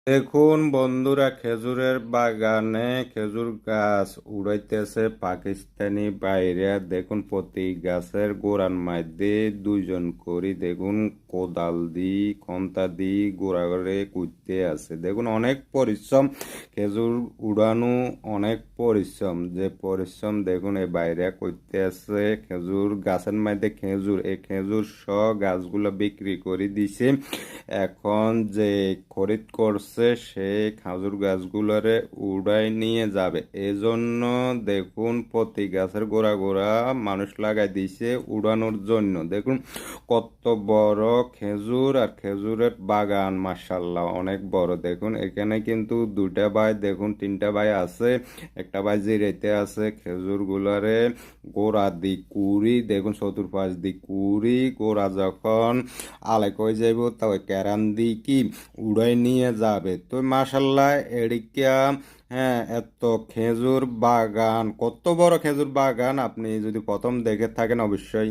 দেখুন বন্ধুরা, খেজুরের বাগানে খেজুর গাছ উড়াইতেছে পাকিস্তানি বাইরে। দেখুন প্রতি গাছের গোড়ার মধ্যে দুইজন করি দেখুন কোদাল দি খন্তা দি গোড়া করে কুইতে আছে। দেখুন অনেক পরিশ্রম, খেজুর উড়ানো অনেক পরিশ্রম। যে পরিশ্রম দেখুন এই বাইরে করতে আছে খেজুর গাছের মধ্যে খেজুর, এই খেজুর সহ গাছগুলো বিক্রি করে দিছে। এখন যে খরিদ করছে সে খেজুর গাছগুলোরে উড়াই নিয়ে যাবে। এজন্য দেখুন প্রতি গাছের গোড়া গোড়া মানুষ লাগাই দিছে উড়ানোর জন্য। দেখুন কত বড় খেজুর, আর খেজুরের বাগান মাশাল্লাহ অনেক বড়। দেখুন এখানে কিন্তু দুইটা ভাই, দেখুন তিনটা ভাই আছে, একটা ভাই জিরাইতে আছে। খেজুর গুলারে গোড়া দি কুড়ি, দেখুন চতুর্পাশ দি কুড়ি গোড়া যখন আলেক হয়ে যাইব তবে ক্যারান দি কি উড়াই নিয়ে যাবে। তো মাশাল্লাহ এদিকে হ্যাঁ এত খেজুর বাগান, কত বড় খেজুর বাগান আপনি যদি প্রথম দেখে থাকেন অবশ্যই